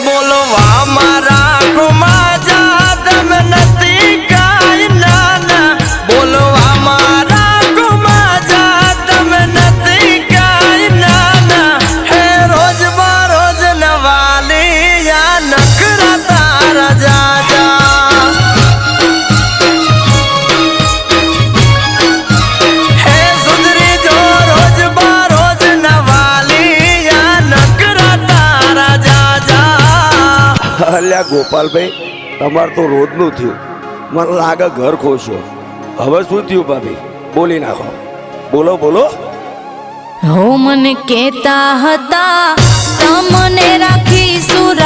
બોલવા મારા ગુમા જાદમ નથી કાઈ નાના બોલવા મારા ગુમા જાદમ નથી કાઈ નાના હે રોજ બરોજ નવાલી યા નખરા તારા જાજા હે સુધરી જો રોજ બરોજ નવાલી યા નખરા તારા જાજા અલ્યા ગોપાલભાઈ તમારે તો રોજનું થયું મને લાગે ઘર ખોશો હવે શું થયું ભાભી બોલી નાખો બોલો બોલો હો મને કહેતા હતા તમને રાખીશું